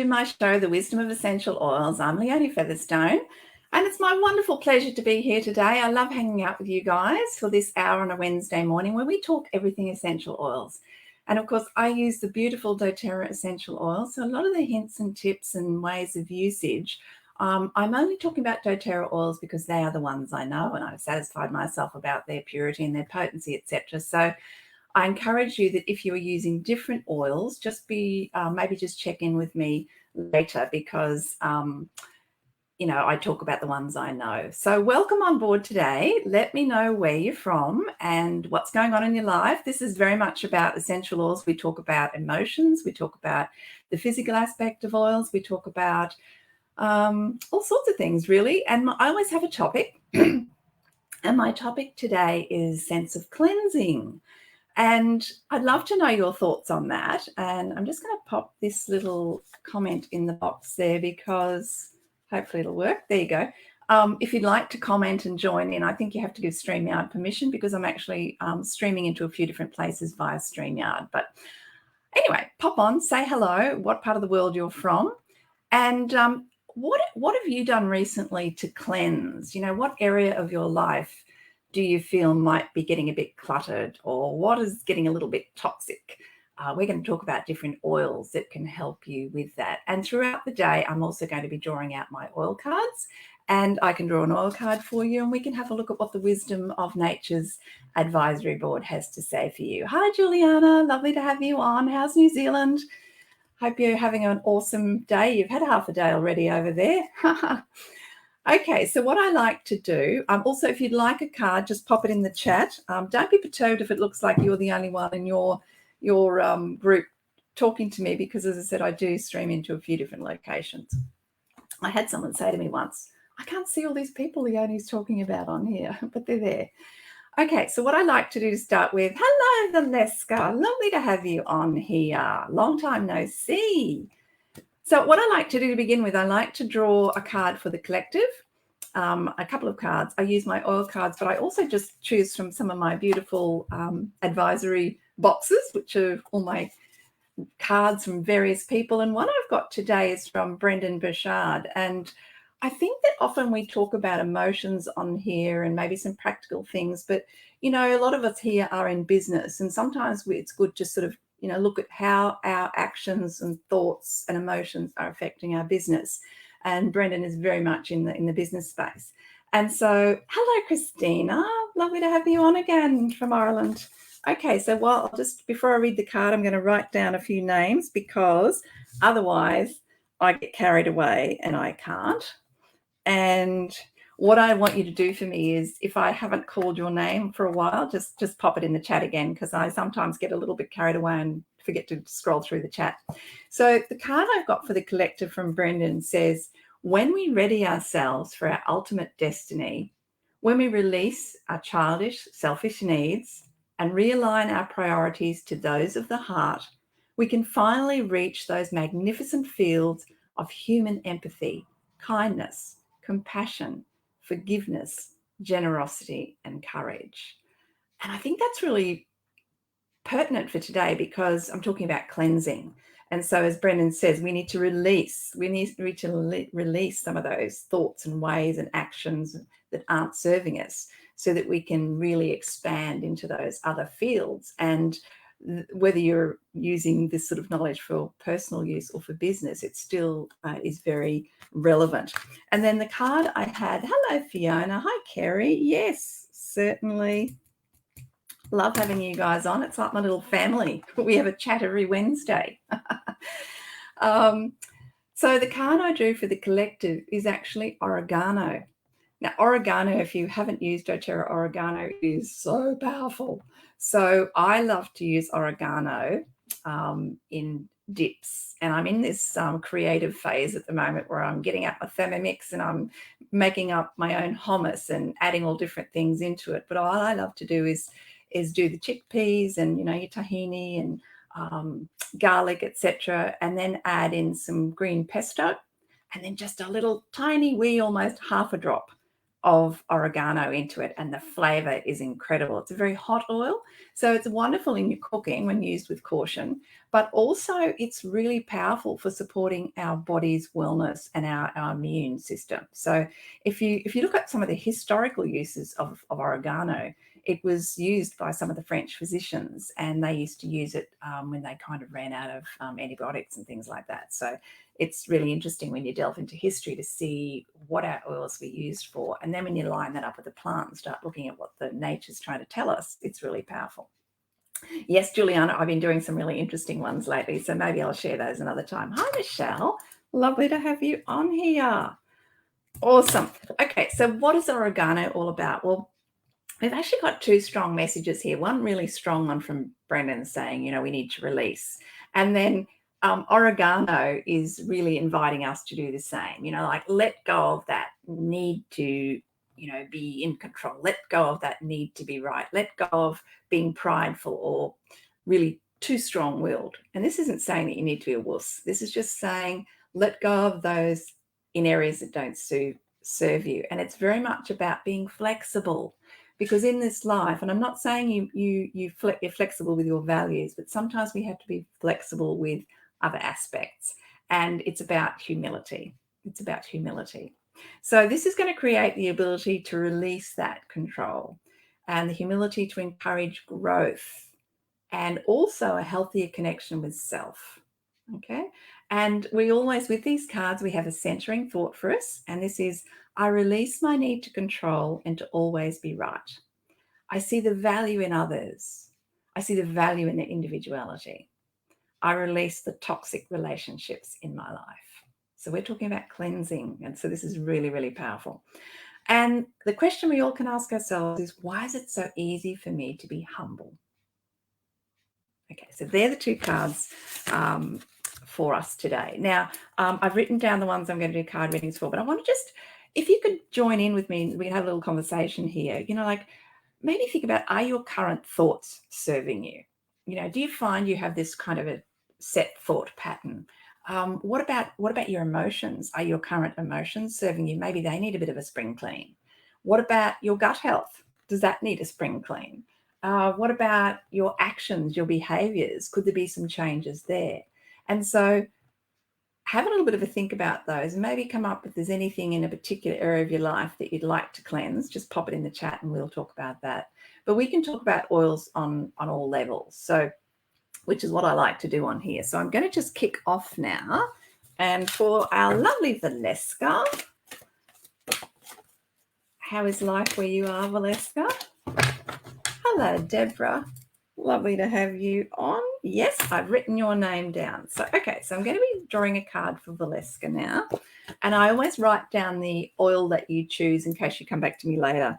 to my show, The Wisdom of Essential Oils. I'm Leonie Featherstone, and it's my wonderful pleasure to be here today. I love hanging out with you guys for this hour on a Wednesday morning where we talk everything essential oils. And of course, I use the beautiful doTERRA essential oils. So a lot of the hints and tips and ways of usage, I'm only talking about doTERRA oils because they are the ones I know, and I've satisfied myself about their purity and their potency, etc. So I encourage you that if you're using different oils, just maybe just check in with me later because, I talk about the ones I know. So welcome on board today. Let me know where you're from and what's going on in your life. This is very much about essential oils. We talk about emotions. We talk about the physical aspect of oils. We talk about all sorts of things, really. And I always have a topic. And my topic today is sense of cleansing. And I'd love to know your thoughts on that. And I'm just going to pop this little comment in the box there because hopefully it'll work. There you go. If you'd like to comment and join in, I think you have to give StreamYard permission because I'm actually streaming into a few different places via StreamYard. But anyway, pop on, say hello, what part of the world you're from, and what have you done recently to cleanse? What area of your life do you feel might be getting a bit cluttered, or what is getting a little bit toxic? We're going to talk about different oils that can help you with that. And throughout the day, I'm also going to be drawing out my oil cards, and I can draw an oil card for you, and we can have a look at what the Wisdom of Nature's Advisory Board has to say for you. Hi, Juliana. Lovely to have you on. How's New Zealand? Hope you're having an awesome day. You've had half a day already over there. Okay, so what I like to do, also if you'd like a card, just pop it in the chat. Don't be perturbed if it looks like you're the only one in your group talking to me because, as I said, I do stream into a few different locations. I had someone say to me once, I can't see all these people Leonie's talking about on here, but they're there. Okay, so what I like to do to start with, hello, Valeska. Lovely to have you on here. Long time no see. So what I like to do to begin with, I like to draw a card for the collective, a couple of cards. I use my oil cards, but I also just choose from some of my beautiful advisory boxes, which are all my cards from various people. And one I've got today is from Brendan Burchard. And I think that often we talk about emotions on here and maybe some practical things, but, a lot of us here are in business, and sometimes it's good to sort of look at how our actions and thoughts and emotions are affecting our business. And Brendan is very much in the business space. And so, hello, Christina. Lovely to have you on again from Ireland. Okay, so before I read the card, I'm going to write down a few names because otherwise I get carried away and I can't. And what I want you to do for me is, if I haven't called your name for a while, just pop it in the chat again, because I sometimes get a little bit carried away and forget to scroll through the chat. So the card I've got for the collective from Brendan says, when we ready ourselves for our ultimate destiny, when we release our childish, selfish needs and realign our priorities to those of the heart, we can finally reach those magnificent fields of human empathy, kindness, compassion, forgiveness, generosity, and courage. And I think that's really pertinent for today because I'm talking about cleansing. And so, as Brendan says, we need to release some of those thoughts and ways and actions that aren't serving us so that we can really expand into those other fields. And whether you're using this sort of knowledge for personal use or for business, it still is very relevant. And then the card I had, hello, Fiona. Hi, Kerry. Yes, certainly. Love having you guys on. It's like my little family. We have a chat every Wednesday. So the card I drew for the collective is actually Oregano. Now, Oregano, if you haven't used doTERRA Oregano, is so powerful. So I love to use Oregano in dips. And I'm in this creative phase at the moment where I'm getting out my Thermomix and I'm making up my own hummus and adding all different things into it. But all I love to do is do the chickpeas and, your tahini and garlic, etc., and then add in some green pesto and then just a little tiny wee, almost half a drop of oregano into it, and the flavor is incredible. It's a very hot oil, so it's wonderful in your cooking when used with caution, but also it's really powerful for supporting our body's wellness and our immune system. So if you look at some of the historical uses of oregano, it was used by some of the French physicians, and they used to use it when they kind of ran out of antibiotics and things like that. So it's really interesting when you delve into history to see what our oils were used for. And then when you line that up with the plant and start looking at what the nature's trying to tell us, it's really powerful. Yes, Juliana, I've been doing some really interesting ones lately, so maybe I'll share those another time. Hi, Michelle. Lovely to have you on here. Awesome. Okay, so what is oregano all about? Well, we've actually got two strong messages here. One really strong one from Brendan saying, we need to release. And then oregano is really inviting us to do the same, like let go of that need to, be in control. Let go of that need to be right. Let go of being prideful or really too strong-willed. And this isn't saying that you need to be a wuss. This is just saying let go of those in areas that don't serve you. And it's very much about being flexible. Because in this life, and I'm not saying you're flexible with your values, but sometimes we have to be flexible with other aspects. And it's about humility. It's about humility. So this is going to create the ability to release that control and the humility to encourage growth and also a healthier connection with self. Okay. And we always, with these cards, we have a centering thought for us. And this is, I release my need to control and to always be right. I see the value in others. I see the value in their individuality. I release the toxic relationships in my life. So we're talking about cleansing. And so this is really, really powerful. And the question we all can ask ourselves is, why is it so easy for me to be humble? Okay, so they're the two cards for us today. Now, I've written down the ones I'm going to do card readings for, but I want to just, if you could join in with me, we can have a little conversation here. Like maybe think about, are your current thoughts serving you? Do you find you have this kind of a set thought pattern? What about your emotions? Are your current emotions serving you? Maybe they need a bit of a spring clean. What about your gut health? Does that need a spring clean? What about your actions, your behaviors? Could there be some changes there? And so have a little bit of a think about those and maybe come up if there's anything in a particular area of your life that you'd like to cleanse. Just pop it in the chat and we'll talk about that. But we can talk about oils on all levels, so which is what I like to do on here. So I'm going to just kick off now. And for our lovely Valeska, how is life where you are, Valeska? Hello, Deborah. Lovely to have you on. Yes, I've written your name down. So, okay, so I'm going to be drawing a card for Valeska now. And I always write down the oil that you choose in case you come back to me later.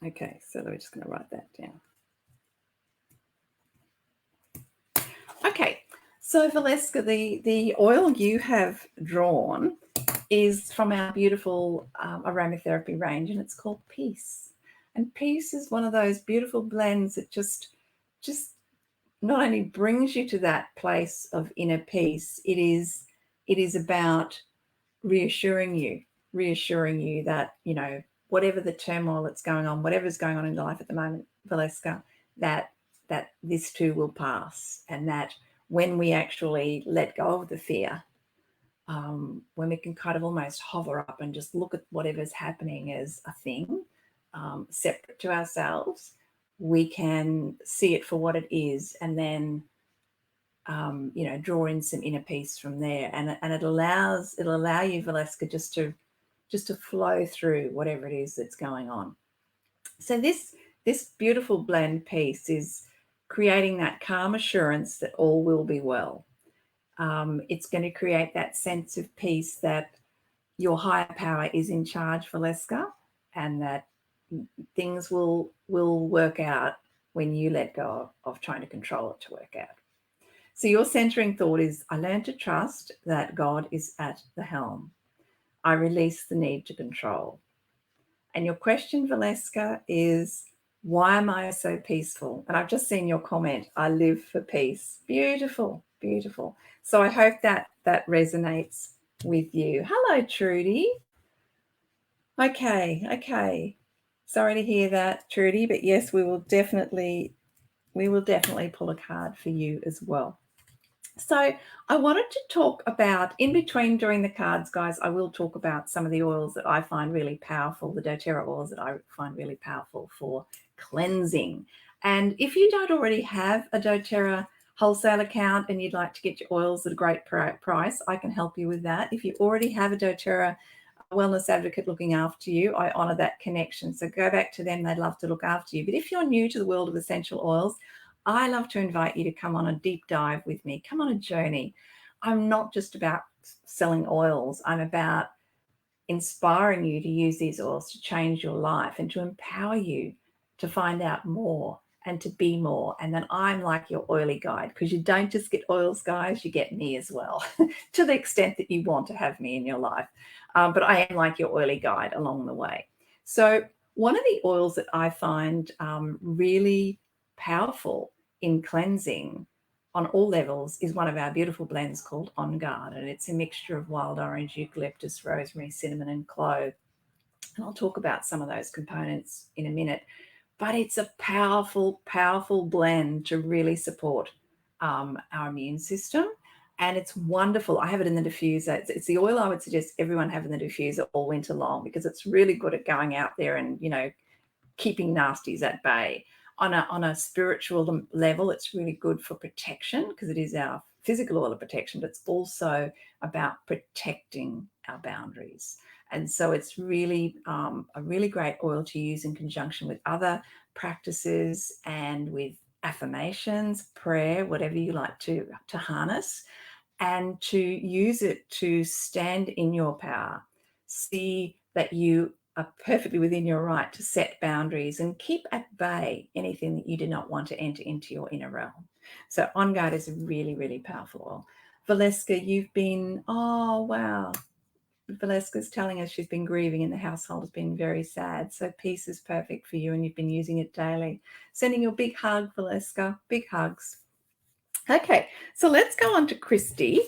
Okay, so we're just going to write that down. Okay, so Valeska, the oil you have drawn is from our beautiful aromatherapy range, and it's called Peace. And Peace is one of those beautiful blends that just not only brings you to that place of inner peace, it is about reassuring you that, whatever the turmoil that's going on, whatever's going on in life at the moment, Valeska, that this too will pass, and that when we actually let go of the fear, when we can kind of almost hover up and just look at whatever's happening as a thing separate to ourselves, we can see it for what it is, and then draw in some inner peace from there, and it'll allow you, Valeska, just to flow through whatever it is that's going on. So this beautiful blend piece is creating that calm assurance that all will be well. It's going to create that sense of peace that your higher power is in charge, Valeska, and that things will work out when you let go of trying to control it to work out. So your centering thought is, I learn to trust that God is at the helm. I release the need to control. And your question, Valeska, is, why am I so peaceful? And I've just seen your comment, I live for peace. Beautiful, beautiful. So I hope that resonates with you. Hello, Trudy. Okay. Sorry to hear that, Trudy, but yes, we will definitely pull a card for you as well. So I wanted to talk about, in between doing the cards, guys, I will talk about some of the oils that I find really powerful, the doTERRA oils that I find really powerful for cleansing. And if you don't already have a doTERRA wholesale account and you'd like to get your oils at a great price, I can help you with that. If you already have a doTERRA wellness advocate looking after you, I honor that connection. So go back to them. They'd love to look after you. But if you're new to the world of essential oils, I love to invite you to come on a deep dive with me. Come on a journey. I'm not just about selling oils. I'm about inspiring you to use these oils to change your life and to empower you to find out more and to be more. And then I'm like your oily guide, because you don't just get oils, guys, you get me as well, to the extent that you want to have me in your life. But I am like your oily guide along the way. So one of the oils that I find really powerful in cleansing on all levels is one of our beautiful blends called On Guard, and it's a mixture of wild orange, eucalyptus, rosemary, cinnamon, and clove. And I'll talk about some of those components in a minute. But it's a powerful, powerful blend to really support our immune system. And it's wonderful. I have it in the diffuser. It's the oil I would suggest everyone have in the diffuser all winter long, because it's really good at going out there and, keeping nasties at bay. On a spiritual level, it's really good for protection, because it is our physical oil of protection, but it's also about protecting our boundaries. And so it's really a really great oil to use in conjunction with other practices and with affirmations, prayer, whatever you like to harness, and to use it to stand in your power. See that you are perfectly within your right to set boundaries and keep at bay anything that you do not want to enter into your inner realm. So On Guard is a really, really powerful oil. Valeska, you've been, oh, wow. Valeska's telling us she's been grieving and the household has been very sad. So peace is perfect for you and you've been using it daily. Sending you a big hug, Valeska. Big hugs. Okay, so let's go on to Christy.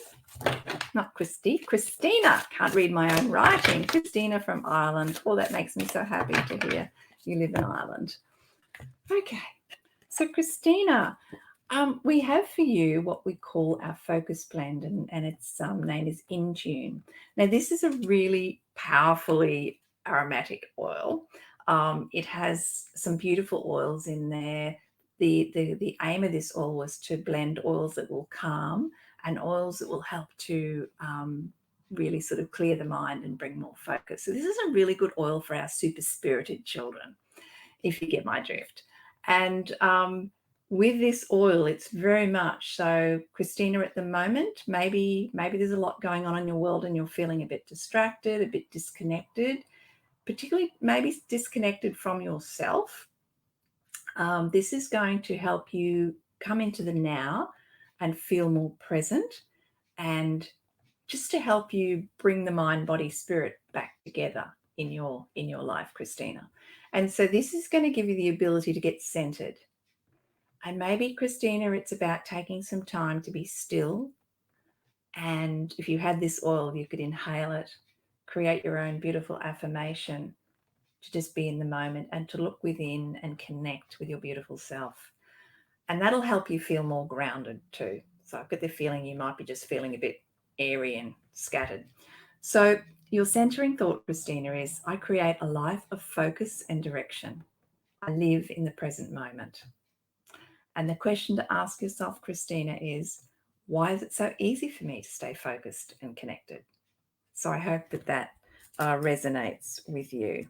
Not Christy, Christina. Can't read my own writing. Christina from Ireland. Oh, that makes me so happy to hear you live in Ireland. Okay, so Christina, we have for you what we call our focus blend, and its name is Intune. Now, this is a really powerfully aromatic oil. It has some beautiful oils in there. The aim of this oil was to blend oils that will calm and oils that will help to really sort of clear the mind and bring more focus. So this is a really good oil for our super spirited children, if you get my drift. And with this oil, it's very much so, Christina, at the moment, maybe there's a lot going on in your world and you're feeling a bit distracted, a bit disconnected, particularly maybe disconnected from yourself. This is going to help you come into the now and feel more present, and just to help you bring the mind, body, spirit back together in your life, Christina. And so this is going to give you the ability to get centered. And maybe, Christina, it's about taking some time to be still. And if you had this oil, you could inhale it, create your own beautiful affirmation to just be in the moment and to look within and connect with your beautiful self. And that'll help you feel more grounded too. So I've got the feeling you might be just feeling a bit airy and scattered. So your centering thought, Christina, is I create a life of focus and direction. I live in the present moment. And the question to ask yourself, Christina, is why is it so easy for me to stay focused and connected? So I hope that resonates with you.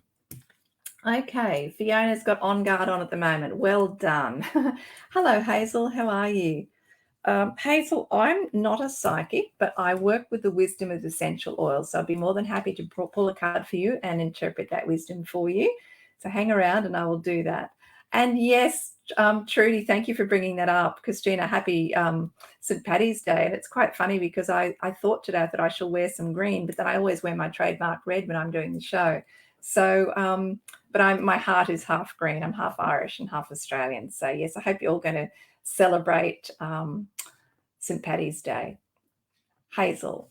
Okay, Fiona's got On Guard on at the moment. Well done. Hello, Hazel. How are you? Hazel, I'm not a psychic, but I work with the wisdom of essential oils. So I'd be more than happy to pull a card for you and interpret that wisdom for you. So hang around and I will do that. And yes, Trudy, thank you for bringing that up. Christina, happy St. Paddy's Day. And it's quite funny because I thought today that I shall wear some green, but then I always wear my trademark red when I'm doing the show. So, but my heart is half green. I'm half Irish and half Australian. So yes, I hope you're all going to celebrate St. Paddy's Day. Hazel,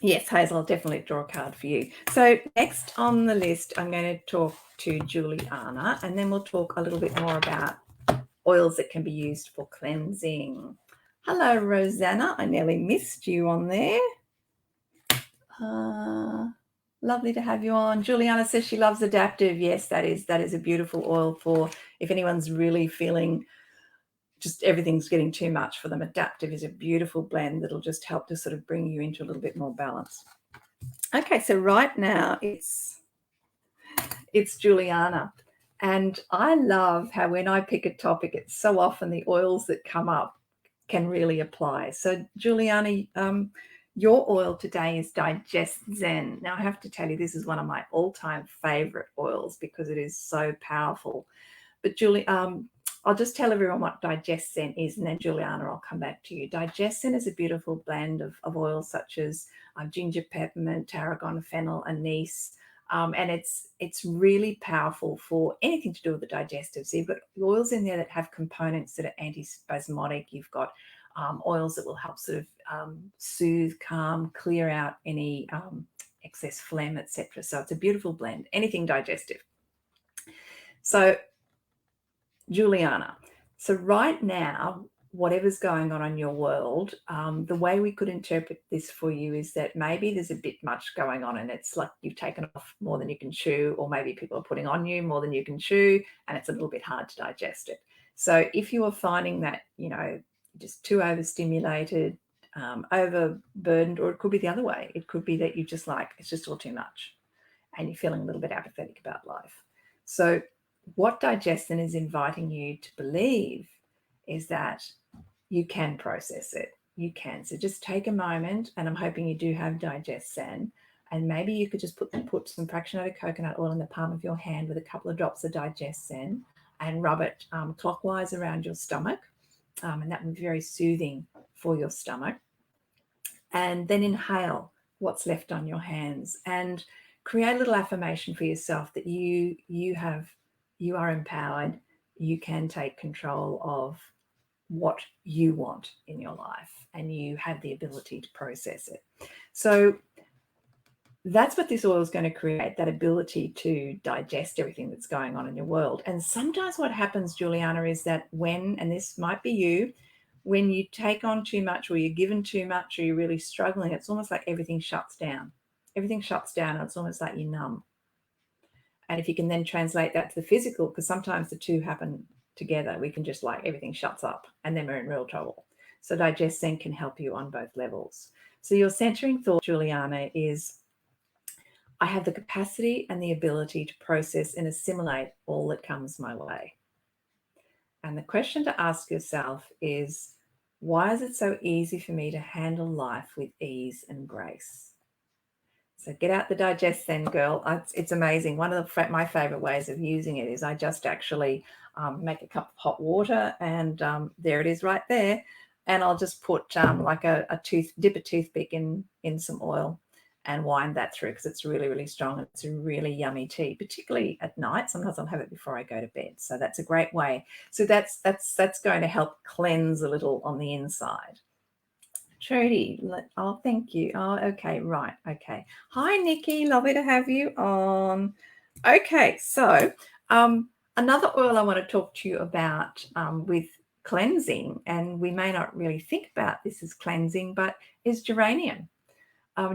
Yes, Hazel, I'll definitely draw a card for you. So next on the list, I'm going to talk to Juliana, and then we'll talk a little bit more about oils that can be used for cleansing. Hello, Rosanna. I nearly missed you on there. Lovely to have you on. Juliana says she loves Adaptive. Yes, that is a beautiful oil for if anyone's really feeling just everything's getting too much for them. Adaptive is a beautiful blend that'll just help to sort of bring you into a little bit more balance. Okay, so right now it's Juliana. And I love how when I pick a topic, it's so often the oils that come up can really apply. So Juliana, your oil today is Digest Zen. Now I have to tell you, this is one of my all-time favorite oils because it is so powerful. But Julie, I'll just tell everyone what Digest Zen is, and then Juliana, I'll come back to you. Digest Zen is a beautiful blend of oils such as ginger, peppermint, tarragon, fennel, anise. And it's really powerful for anything to do with the digestive. So you've got oils in there that have components that are antispasmodic. You've got oils that will help sort of soothe, calm, clear out any excess phlegm, etc. So it's a beautiful blend, anything digestive. So Juliana, so right now, whatever's going on in your world, the way we could interpret this for you is that maybe there's a bit much going on and it's like you've taken off more than you can chew, or maybe people are putting on you more than you can chew and it's a little bit hard to digest it. So if you are finding that, just too overstimulated, overburdened, or it could be the other way. It could be that you just it's just all too much and you're feeling a little bit apathetic about life. So what Digestin is inviting you to believe is that you can process it. You can. So just take a moment, and I'm hoping you do have Digestin, and maybe you could just put some fractionated coconut oil in the palm of your hand with a couple of drops of Digestin and rub it clockwise around your stomach, and that would be very soothing for your stomach. And then inhale what's left on your hands and create a little affirmation for yourself that you are empowered. You can take control of what you want in your life, and you have the ability to process it. So that's what this oil is going to create, that ability to digest everything that's going on in your world. And sometimes what happens, Juliana, is that and this might be you, when you take on too much or you're given too much or you're really struggling, it's almost like everything shuts down. Everything shuts down and it's almost like you're numb. And if you can then translate that to the physical, because sometimes the two happen together, we can just everything shuts up and then we're in real trouble. So Digest Zen can help you on both levels. So your centering thought, Juliana, is I have the capacity and the ability to process and assimilate all that comes my way. And the question to ask yourself is, why is it so easy for me to handle life with ease and grace? So get out the Digest Zen, girl. It's amazing. One of my favorite ways of using it is I just actually make a cup of hot water, and there it is right there. And I'll just put dip a toothpick in some oil and wind that through, because it's really, really strong. And it's a really yummy tea, particularly at night. Sometimes I'll have it before I go to bed. So that's a great way. So that's going to help cleanse a little on the inside. Trudy, oh, thank you. Oh, okay, right, okay. Hi, Nikki, lovely to have you on. Okay, so another oil I want to talk to you about with cleansing, and we may not really think about this as cleansing, but is geranium.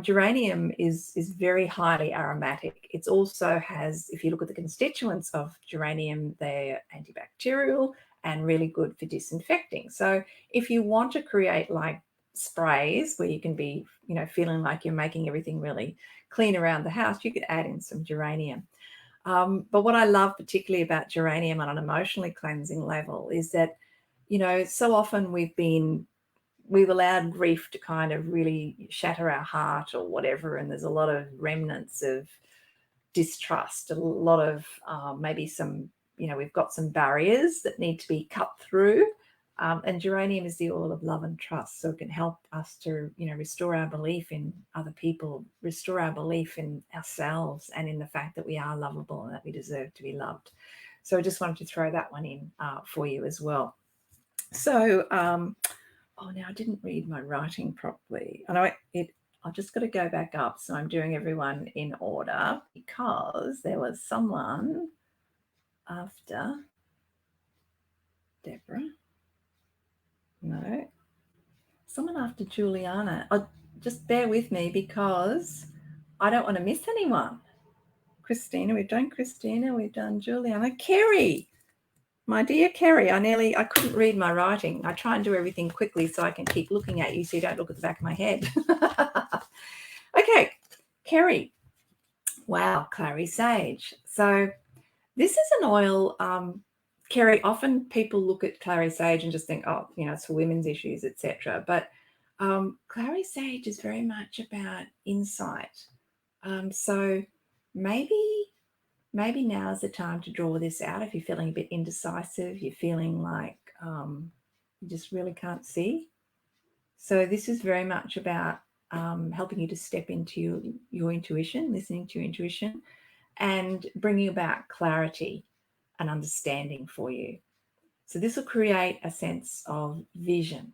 Geranium is very highly aromatic. It also has, if you look at the constituents of geranium, they're antibacterial and really good for disinfecting. So if you want to create sprays where you can be, feeling like you're making everything really clean around the house, you could add in some geranium. But what I love particularly about geranium on an emotionally cleansing level is that, so often we've allowed grief to kind of really shatter our heart or whatever, and there's a lot of remnants of distrust, a lot of maybe some, we've got some barriers that need to be cut through. And geranium is the oil of love and trust, so it can help us to, restore our belief in other people, restore our belief in ourselves and in the fact that we are lovable and that we deserve to be loved. So I just wanted to throw that one in for you as well. So, now I didn't read my writing properly. I know I've just got to go back up. So I'm doing everyone in order because there was someone after Deborah. No. Someone after Juliana. Oh, just bear with me because I don't want to miss anyone. Christina, we've done Christina, we've done Juliana. Kerry, my dear Kerry, I couldn't read my writing. I try and do everything quickly so I can keep looking at you so you don't look at the back of my head. Okay, Kerry. Wow, Clary Sage. So this is an oil, Kerry, often people look at Clary Sage and just think, oh, it's for women's issues, etc. But Clary Sage is very much about insight. So maybe now is the time to draw this out if you're feeling a bit indecisive, you're feeling like you just really can't see. So this is very much about helping you to step into your intuition, listening to your intuition, and bringing about clarity and understanding for you. So this will create a sense of vision.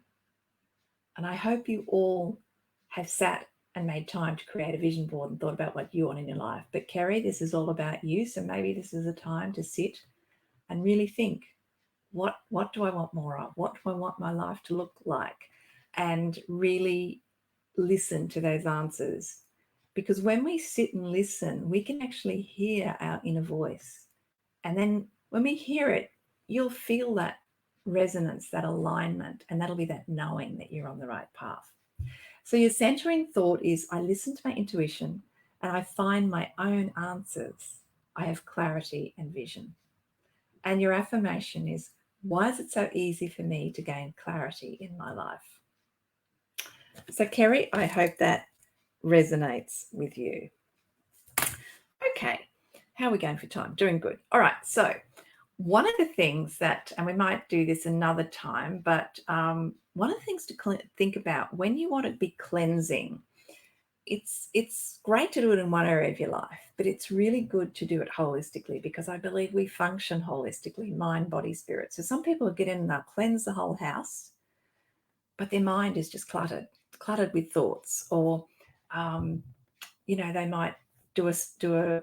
And I hope you all have sat and made time to create a vision board and thought about what you want in your life. But Kerry, this is all about you. So maybe this is a time to sit and really think, what do I want more of? What do I want my life to look like? And really listen to those answers. Because when we sit and listen, we can actually hear our inner voice. And then when we hear it, you'll feel that resonance, that alignment, and that'll be that knowing that you're on the right path. So your centering thought is, I listen to my intuition and I find my own answers. I have clarity and vision. And your affirmation is, why is it so easy for me to gain clarity in my life? So Kerry, I hope that resonates with you. Okay, how are we going for time? Doing good. All right, so one of the things that, and we might do this another time, but one of the things to think about when you want to be cleansing, it's great to do it in one area of your life, but it's really good to do it holistically, because I believe we function holistically, mind, body, spirit. So some people get in and they'll cleanse the whole house, but their mind is just cluttered with thoughts, or they might do a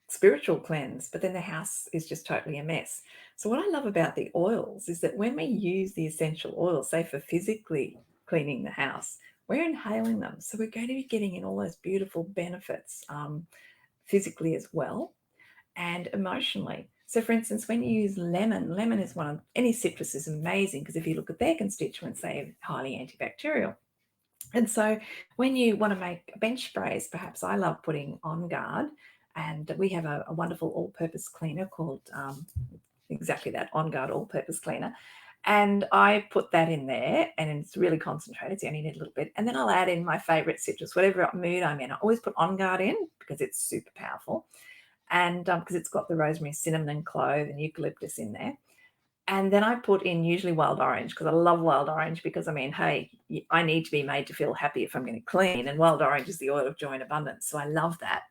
spiritual cleanse, but then the house is just totally a mess. So what I love about the oils is that when we use the essential oils, say for physically cleaning the house, we're inhaling them. So we're going to be getting in all those beautiful benefits physically as well, and emotionally. So for instance, when you use lemon is any citrus is amazing, because if you look at their constituents, they're highly antibacterial. And so when you want to make bench sprays, perhaps I love putting On Guard, and we have a wonderful all-purpose cleaner called exactly that, On Guard all-purpose cleaner. And I put that in there, and it's really concentrated, so you only need a little bit. And then I'll add in my favorite citrus, whatever mood I'm in. I always put On Guard in because it's super powerful, and because it's got the rosemary, cinnamon, and clove and eucalyptus in there. And then I put in usually wild orange, because I love wild orange, because hey, I need to be made to feel happy if I'm going to clean, and wild orange is the oil of joy and abundance. So I love that.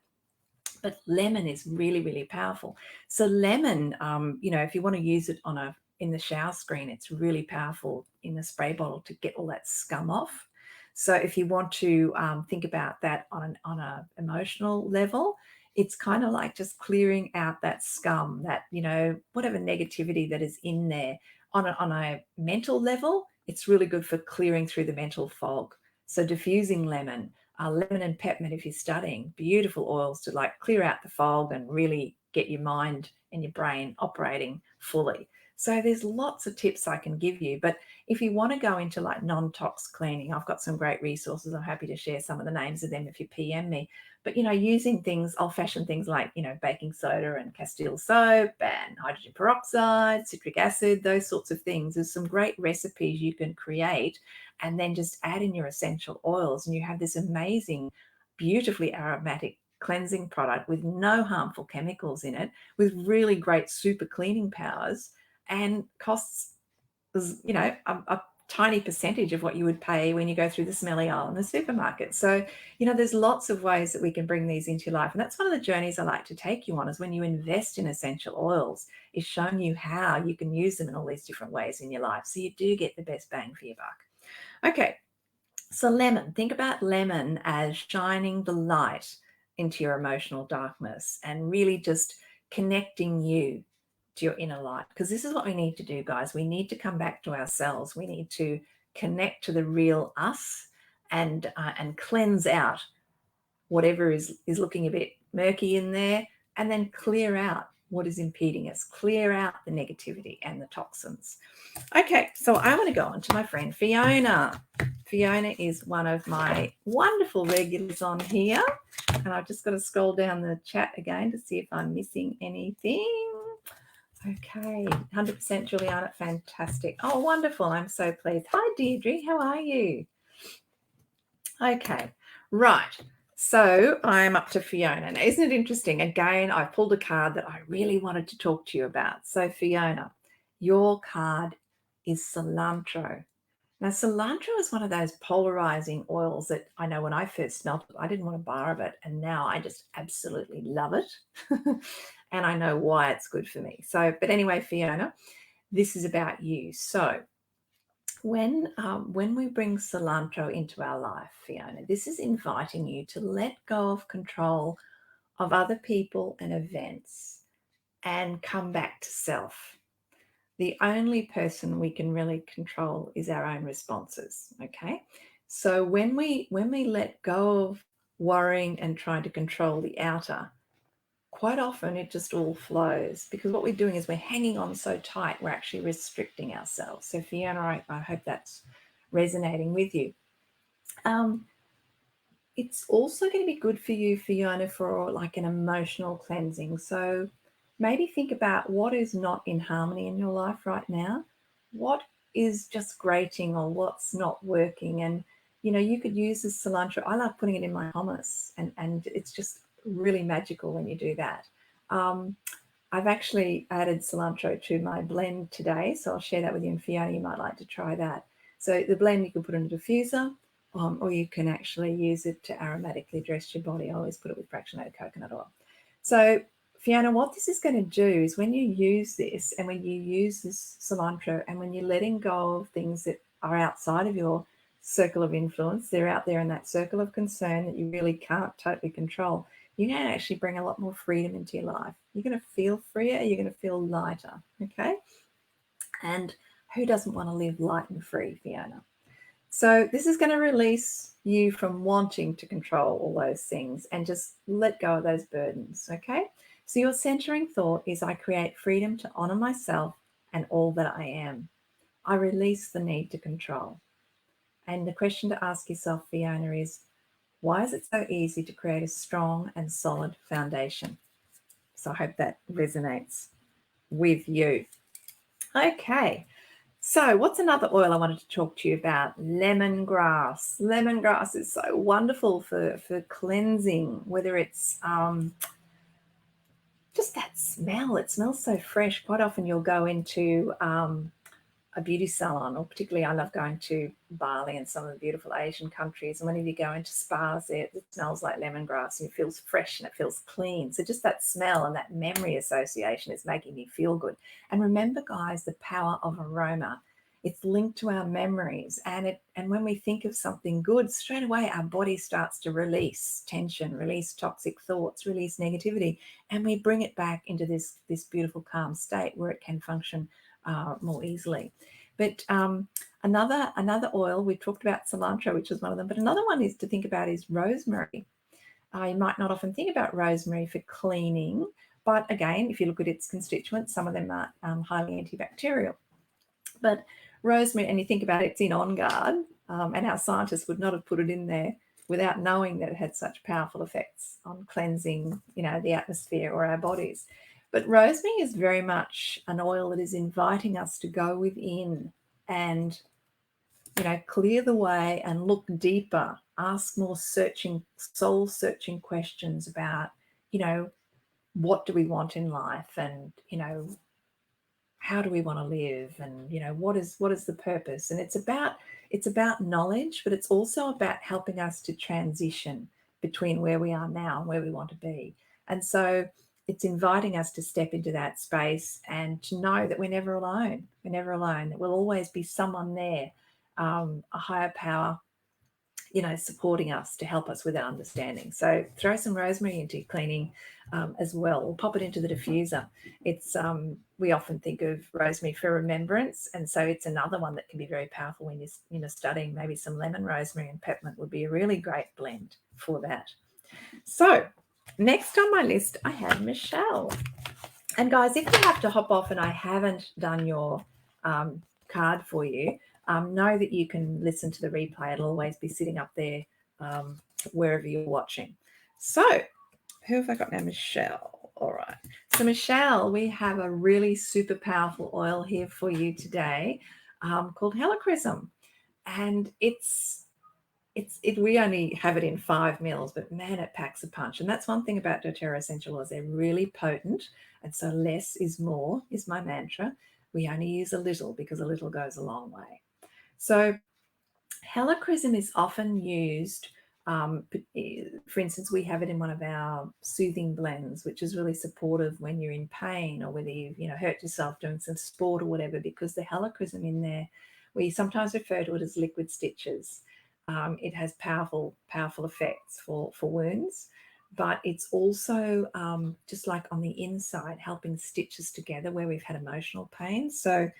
But lemon is really, really powerful. So lemon, if you want to use it in the shower screen, it's really powerful in the spray bottle to get all that scum off. So if you want to think about that on an emotional level, it's kind of like just clearing out that scum, that, whatever negativity that is in there. On a mental level, it's really good for clearing through the mental fog. So diffusing lemon and peppermint, if you're studying, beautiful oils to like clear out the fog and really get your mind and your brain operating fully. So there's lots of tips I can give you, but if you want to go into like non-tox cleaning, I've got some great resources. I'm happy to share some of the names of them if you PM me. But, using things, old-fashioned things like, baking soda and Castile soap and hydrogen peroxide, citric acid, those sorts of things. There's some great recipes you can create and then just add in your essential oils, and you have this amazing, beautifully aromatic cleansing product with no harmful chemicals in it, with really great super cleaning powers, and costs, a tiny percentage of what you would pay when you go through the smelly aisle in the supermarket. So, there's lots of ways that we can bring these into your life. And that's one of the journeys I like to take you on, is when you invest in essential oils, is showing you how you can use them in all these different ways in your life, so you do get the best bang for your buck. Okay, So lemon, think about lemon as shining the light into your emotional darkness and really just connecting you to your inner light. Because this is what we need to do, guys. We need to come back to ourselves. We need to connect to the real us and cleanse out whatever is looking a bit murky in there, and then clear out what is impeding us, clear out the negativity and the toxins. Okay, so I want to go on to my friend Fiona. Fiona is one of my wonderful regulars on here, and I've just got to scroll down the chat again to see if I'm missing anything. Okay, 100% Juliana, fantastic. Oh, wonderful, I'm so pleased. Hi, Deirdre, how are you? Okay, right. So I'm up to Fiona. Now, isn't it interesting? Again, I pulled a card that I really wanted to talk to you about. So Fiona, your card is cilantro. Now, cilantro is one of those polarizing oils that I know when I first smelled it, I didn't want a bar of it. And now I just absolutely love it. And I know why it's good for me. So, but anyway, Fiona, this is about you. So when we bring cilantro into our life, Fiona, this is inviting you to let go of control of other people and events and come back to self. The only person we can really control is our own responses. Okay, so when we let go of worrying and trying to control the outer, quite often it just all flows, because what we're doing is we're hanging on so tight, we're actually restricting ourselves. So Fiona, I hope that's resonating with you. It's also going to be good for you, Fiona, for like an emotional cleansing. So maybe think about what is not in harmony in your life right now. What is just grating or what's not working? And, you know, you could use this cilantro. I love putting it in my hummus, and it's just really magical when you do that. I've actually added cilantro to my blend today, so I'll share that with you. And Fiona, you might like to try that. So the blend you can put in a diffuser, or you can actually use it to aromatically dress your body. I always put it with fractionated coconut oil. So Fiona, what this is going to do is when you use this, and when you use this cilantro, and when you're letting go of things that are outside of your circle of influence, they're out there in that circle of concern that you really can't totally control, you're going to actually bring a lot more freedom into your life. You're going to feel freer, you're going to feel lighter, okay? And who doesn't want to live light and free, Fiona? So this is going to release you from wanting to control all those things and just let go of those burdens, okay? So your centering thought is, I create freedom to honor myself and all that I am. I release the need to control. And the question to ask yourself, Fiona, is, why is it so easy to create a strong and solid foundation? So I hope that resonates with you. Okay, so what's another oil I wanted to talk to you about? Lemongrass. Lemongrass is so wonderful for cleansing, whether it's just that smell. It smells so fresh. Quite often you'll go into a beauty salon, or particularly I love going to Bali and some of the beautiful Asian countries, and whenever you go into spas there, it smells like lemongrass and it feels fresh and it feels clean. So just that smell and that memory association is making me feel good. And remember, guys, the power of aroma. It's linked to our memories, and when we think of something good, straight away our body starts to release tension, release toxic thoughts, release negativity, and we bring it back into this beautiful calm state where it can function more easily. But another oil, we talked about cilantro, which is one of them, but another one is to think about is rosemary. You might not often think about rosemary for cleaning, but again, if you look at its constituents, some of them are highly antibacterial. But rosemary, and you think about it, it's in On Guard, and our scientists would not have put it in there without knowing that it had such powerful effects on cleansing, the atmosphere or our bodies. But rosemary is very much an oil that is inviting us to go within and, clear the way and look deeper, ask more soul-searching questions about, what do we want in life, and, how do we want to live, and, what is the purpose? And it's about knowledge, but it's also about helping us to transition between where we are now and where we want to be. And so it's inviting us to step into that space and to know that we're never alone. We're never alone. There will always be someone there, a higher power, supporting us to help us with our understanding. So throw some rosemary into your cleaning as well, or pop it into the diffuser. It's we often think of rosemary for remembrance, and so it's another one that can be very powerful when you're studying. Maybe some lemon, rosemary, and peppermint would be a really great blend for that. So next on my list, I have Michelle. And guys, if you have to hop off and I haven't done your card for you, know that you can listen to the replay. It'll always be sitting up there wherever you're watching. So who have I got now? Michelle. All right. So Michelle, we have a really super powerful oil here for you today called Helichrysum. And we only have it in 5 mils, but man, it packs a punch. And that's one thing about doTERRA essential oils. They're really potent. And so less is more is my mantra. We only use a little because a little goes a long way. So Helichrysum is often used, for instance, we have it in one of our soothing blends, which is really supportive when you're in pain or whether you've hurt yourself doing some sport or whatever, because the Helichrysum in there, we sometimes refer to it as liquid stitches. It has powerful effects for wounds, but it's also just like on the inside, helping stitch us together where we've had emotional pain. So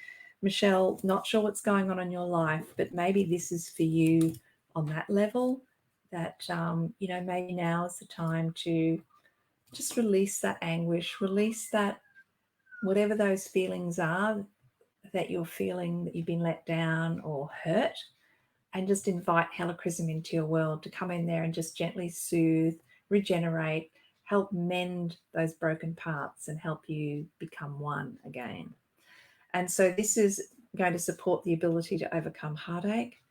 Michelle, not sure what's going on in your life, but maybe this is for you on that level, that, maybe now is the time to just release that anguish, release that, whatever those feelings are that you're feeling, that you've been let down or hurt, and just invite Helichrysum into your world to come in there and just gently soothe, regenerate, help mend those broken parts and help you become one again. And so this is going to support the ability to overcome heartache.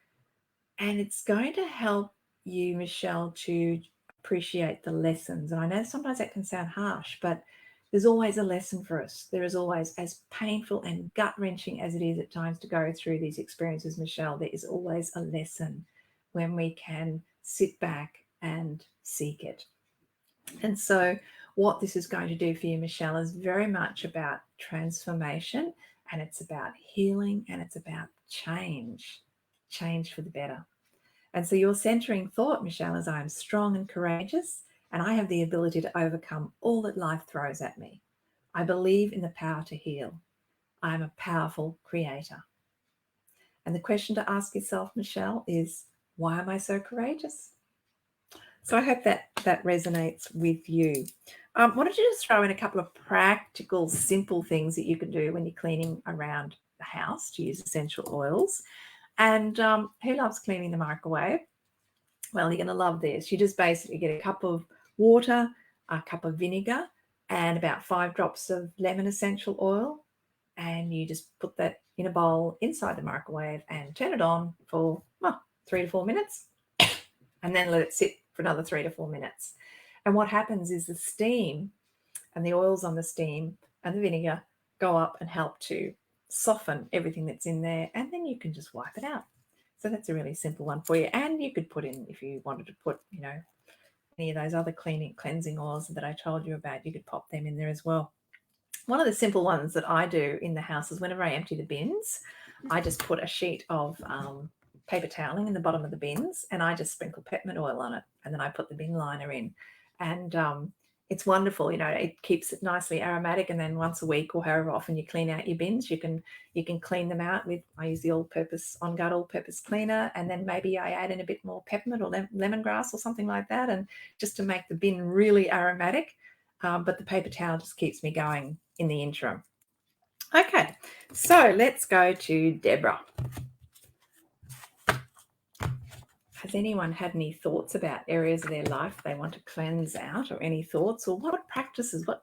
And it's going to help you, Michelle, to appreciate the lessons. And I know sometimes that can sound harsh, but there's always a lesson for us. There is always, as painful and gut-wrenching as it is at times to go through these experiences, Michelle, there is always a lesson when we can sit back and seek it. And so what this is going to do for you, Michelle, is very much about transformation, and it's about healing, and it's about change for the better. And so your centering thought, Michelle, is I am strong and courageous, and I have the ability to overcome all that life throws at me. I believe in the power to heal. I am a powerful creator. And the question to ask yourself, Michelle, is why am I so courageous? So I hope that resonates with you. Why don't you just throw in a couple of practical, simple things that you can do when you're cleaning around the house to use essential oils. And who loves cleaning the microwave? Well, you're going to love this. You just basically get a cup of water, a cup of vinegar, and about 5 drops of lemon essential oil. And you just put that in a bowl inside the microwave and turn it on for 3 to 4 minutes, and then let it sit for another 3 to 4 minutes. And what happens is the steam and the oils on the steam and the vinegar go up and help to soften everything that's in there, and then you can just wipe it out. So that's a really simple one for you. And you could put in, if you wanted to put, any of those other cleansing oils that I told you about, you could pop them in there as well. One of the simple ones that I do in the house is whenever I empty the bins, I just put a sheet of paper toweling in the bottom of the bins, and I just sprinkle peppermint oil on it, and then I put the bin liner in. And it's wonderful, it keeps it nicely aromatic. And then once a week or however often you clean out your bins, you can clean them out with, I use the On Guard all-purpose cleaner, and then maybe I add in a bit more peppermint or lemongrass or something like that, and just to make the bin really aromatic. But the paper towel just keeps me going in the interim. Okay, so let's go to Deborah. Has anyone had any thoughts about areas of their life they want to cleanse out, or any thoughts, or what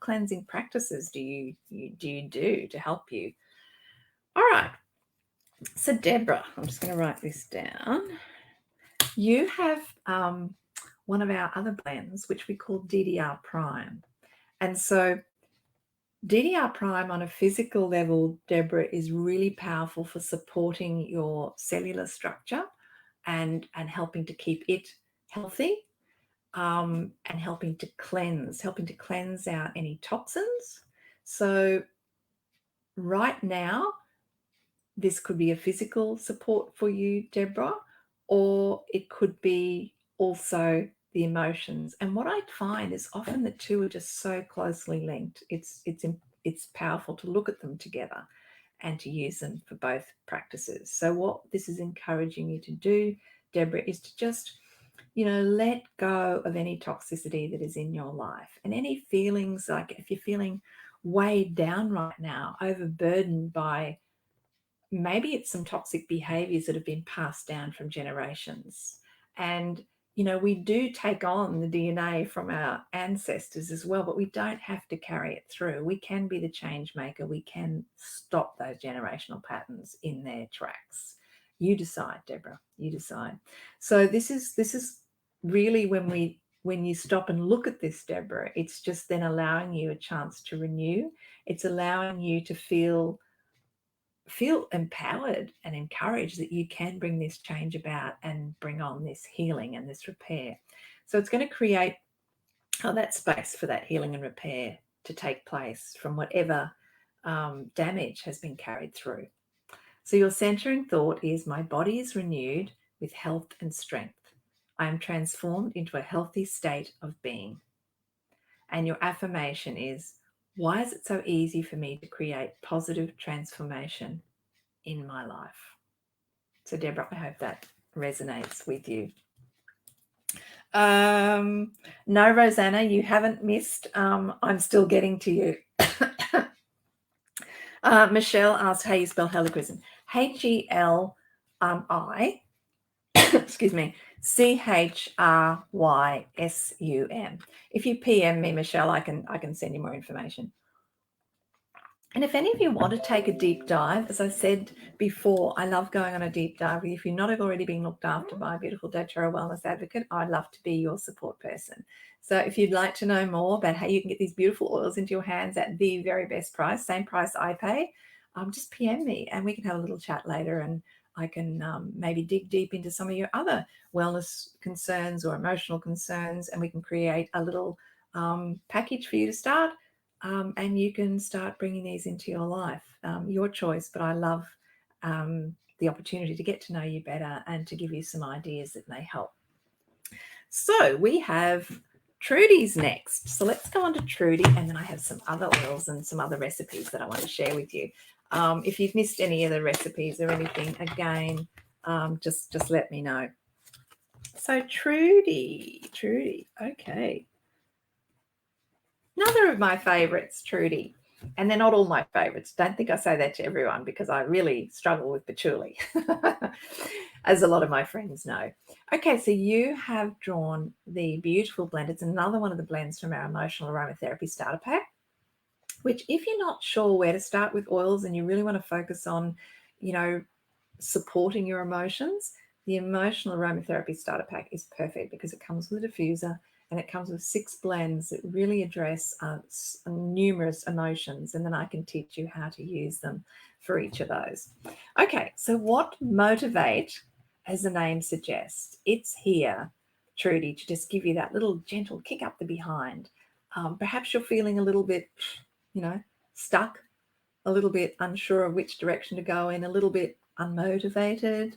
cleansing practices do you do to help you? All right. So Deborah, I'm just going to write this down. You have one of our other blends, which we call Ddr Prime. And so Ddr Prime on a physical level, Deborah, is really powerful for supporting your cellular structure and helping to keep it healthy, and helping to cleanse out any toxins. So right now, this could be a physical support for you, Deborah, or it could be also the emotions. And what I find is often the two are just so closely linked. It's powerful to look at them together and to use them for both practices. So what this is encouraging you to do, Deborah, is to just, let go of any toxicity that is in your life and any feelings, like if you're feeling weighed down right now, overburdened by maybe it's some toxic behaviors that have been passed down from generations. And, we do take on the DNA from our ancestors as well, but we don't have to carry it through. We can be the change maker. We can stop those generational patterns in their tracks. You decide, Deborah, you decide. So this is really when you stop and look at this, Deborah, it's just then allowing you a chance to renew. It's allowing you to feel empowered and encouraged that you can bring this change about and bring on this healing and this repair. So it's going to create that space for that healing and repair to take place from whatever damage has been carried through. So your centering thought is, my body is renewed with health and strength. I am transformed into a healthy state of being. And your affirmation is, why is it so easy for me to create positive transformation in my life? So Deborah, I hope that resonates with you. No, Rosanna, you haven't missed. I'm still getting to you. Michelle asked how you spell Helichrysum. Helimi, excuse me, Chrysum. If you PM me, Michelle, I can send you more information. And if any of you want to take a deep dive, as I said before, I love going on a deep dive. If you're not already being looked after by a beautiful doTERRA wellness advocate, I'd love to be your support person. So if you'd like to know more about how you can get these beautiful oils into your hands at the very best price, same price I pay, just PM me and we can have a little chat later, and I can maybe dig deep into some of your other wellness concerns or emotional concerns, and we can create a little package for you to start. And you can start bringing these into your life, your choice. But I love the opportunity to get to know you better and to give you some ideas that may help. So we have Trudy's next. So let's go on to Trudy, and then I have some other oils and some other recipes that I want to share with you. If you've missed any of the recipes or anything, again, just let me know. So Trudy, okay. Another of my favorites, Trudy. And they're not all my favorites. Don't think I say that to everyone, because I really struggle with patchouli, as a lot of my friends know. Okay, so you have drawn the beautiful blend. It's another one of the blends from our Emotional Aromatherapy Starter Pack, which, if you're not sure where to start with oils and you really want to focus on, supporting your emotions, the Emotional Aromatherapy Starter Pack is perfect, because it comes with a diffuser and it comes with 6 blends that really address numerous emotions, and then I can teach you how to use them for each of those. Okay, so what Motivate, as the name suggests, it's here, Trudy, to just give you that little gentle kick up the behind. Perhaps you're feeling a little bit, stuck, a little bit unsure of which direction to go in, a little bit unmotivated.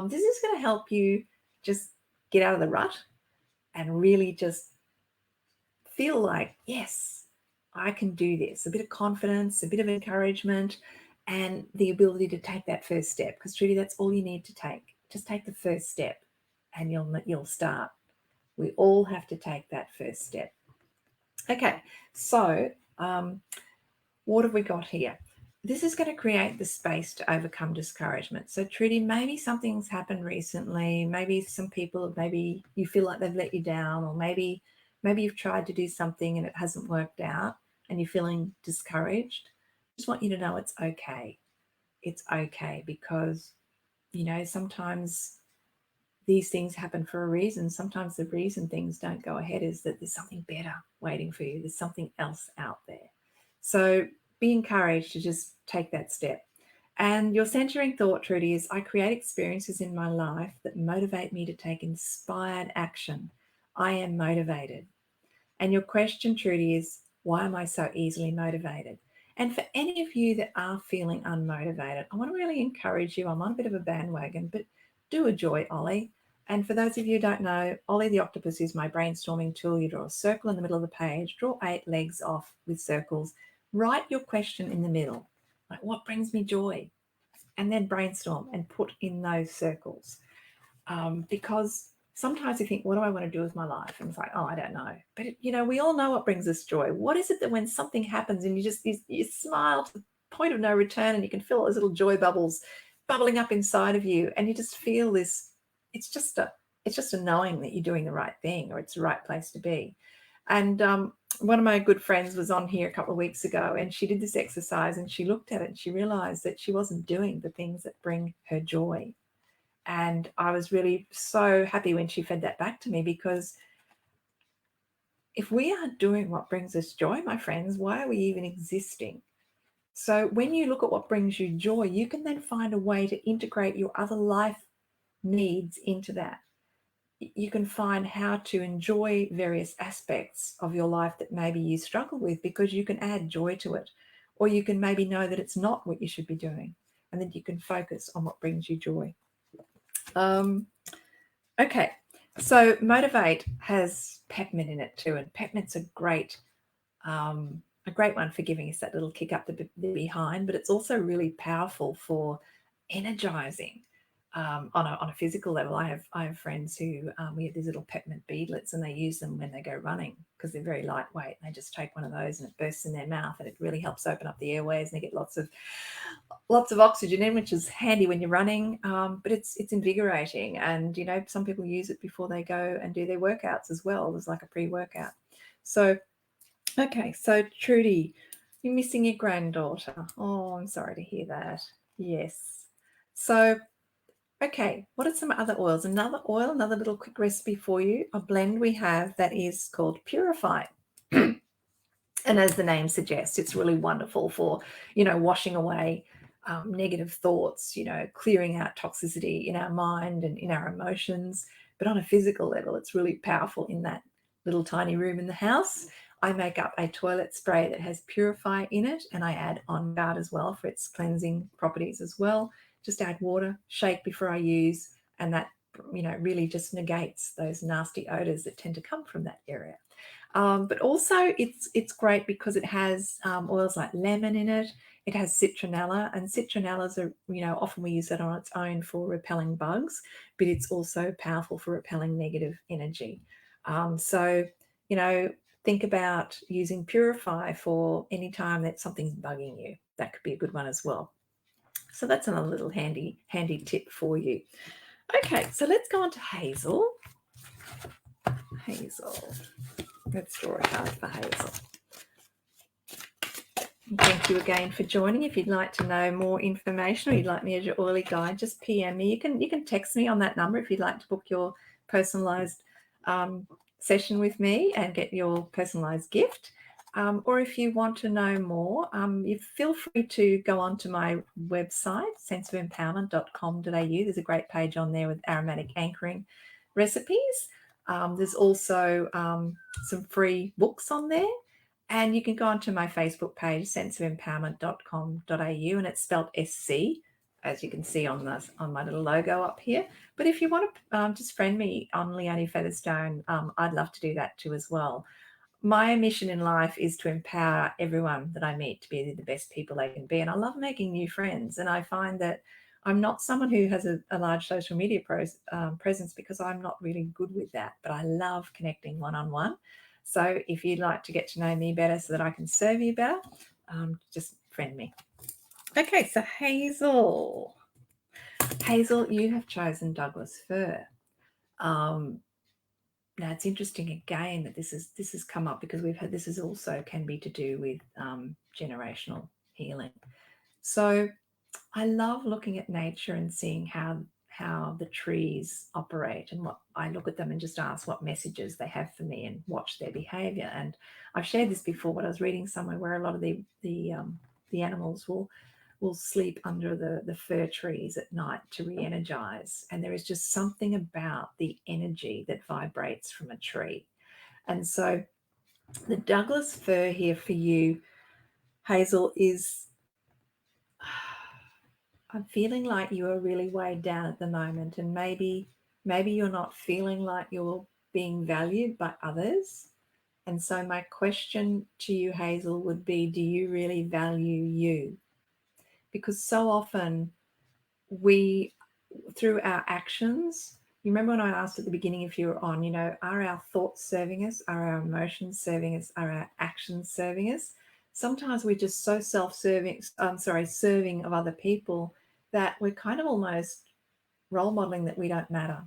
This is going to help you just get out of the rut and really just feel like, yes, I can do this. A bit of confidence, a bit of encouragement, and the ability to take that first step. Because Trudy, that's all you need to take. Just take the first step and you'll start. We all have to take that first step. Okay, so what have we got here? This is going to create the space to overcome discouragement. So Trudy, maybe something's happened recently. Maybe some people, maybe you feel like they've let you down, or maybe you've tried to do something and it hasn't worked out and you're feeling discouraged. I just want you to know it's okay. It's okay, because, sometimes these things happen for a reason. Sometimes the reason things don't go ahead is that there's something better waiting for you. There's something else out there. So be encouraged to just take that step. And your centering thought, Trudy, is, I create experiences in my life that motivate me to take inspired action. I am motivated. And your question, Trudy, is, why am I so easily motivated? And for any of you that are feeling unmotivated, I want to really encourage you. I'm on a bit of a bandwagon, but do a joy Ollie. And for those of you who don't know, Ollie the Octopus is my brainstorming tool. You draw a circle in the middle of the page, draw 8 legs off with circles, write your question in the middle, like what brings me joy? And then brainstorm and put in those circles. Because sometimes you think, what do I want to do with my life? And it's like, oh, I don't know. But, we all know what brings us joy. What is it that when something happens and you smile to the point of no return and you can feel those little joy bubbles bubbling up inside of you and you just feel this, it's just a knowing that you're doing the right thing or it's the right place to be. And one of my good friends was on here a couple of weeks ago and she did this exercise and she looked at it and she realized that she wasn't doing the things that bring her joy. And I was really so happy when she fed that back to me, because if we aren't doing what brings us joy, my friends, why are we even existing? So when you look at what brings you joy, you can then find a way to integrate your other life needs into that. You can find how to enjoy various aspects of your life that maybe you struggle with, because you can add joy to it. Or you can maybe know that it's not what you should be doing, and then you can focus on what brings you joy. Okay, so Motivate has peppermint in it too, and peppermint's a great one for giving us that little kick up the behind, but it's also really powerful for energizing on a physical level. I have friends who we have these little peppermint beadlets, and they use them when they go running because they're very lightweight. They just take one of those and it bursts in their mouth, and it really helps open up the airways, and they get lots of oxygen in, which is handy when you're running. But it's invigorating, and some people use it before they go and do their workouts as well. There's like a pre-workout. So okay, so Trudy, you're missing your granddaughter. Oh, I'm sorry to hear that. Yes. So okay, what are some other oils? Another little quick recipe for you, a blend we have that is called Purify. And as the name suggests, it's really wonderful for, washing away negative thoughts, clearing out toxicity in our mind and in our emotions. But on a physical level, it's really powerful in that little tiny room in the house. I make up a toilet spray that has Purify in it, and I add On Guard as well for its cleansing properties as well. Just add water, shake before I use, and that really just negates those nasty odors that tend to come from that area. But also it's great because it has oils like lemon in it. It has citronella, and citronellas are, often we use that on its own for repelling bugs, but it's also powerful for repelling negative energy. So, think about using Purify for any time that something's bugging you. That could be a good one as well. So that's another little handy tip for you. Okay, so let's go on to Hazel. Let's draw a card for Hazel. And thank you again for joining. If you'd like to know more information or you'd like me as your oily guide, just PM me. You can text me on that number if you'd like to book your personalised session with me and get your personalised gift. Or if you want to know more, you feel free to go onto my website, senseofempowerment.com.au. There's a great page on there with aromatic anchoring recipes. There's also some free books on there. And you can go onto my Facebook page, senseofempowerment.com.au, and it's spelled SC, as you can see on my little logo up here. But if you want to just friend me on Leonie Featherstone, I'd love to do that too as well. My mission in life is to empower everyone that I meet to be the best people they can be. And I love making new friends. And I find that I'm not someone who has a large social media presence because I'm not really good with that. But I love connecting one-on-one. So if you'd like to get to know me better so that I can serve you better, just friend me. Okay, so Hazel, you have chosen Douglas fir. Now it's interesting again that this has come up because we've had this is also can be to do with generational healing. So I love looking at nature and seeing how the trees operate, and what I look at them and just ask what messages they have for me and watch their behavior. And I've shared this before, but I was reading somewhere where a lot of the animals will sleep under the fir trees at night to re-energize. And there is just something about the energy that vibrates from a tree. And so the Douglas fir here for you, Hazel, is I'm feeling like you are really weighed down at the moment, and maybe you're not feeling like you're being valued by others. And so my question to you, Hazel, would be, do you really value you? Because so often we, through our actions, you remember when I asked at the beginning if you were on, are our thoughts serving us? Are our emotions serving us? Are our actions serving us? Sometimes we're just so self-serving, serving of other people, that we're kind of almost role modeling that we don't matter.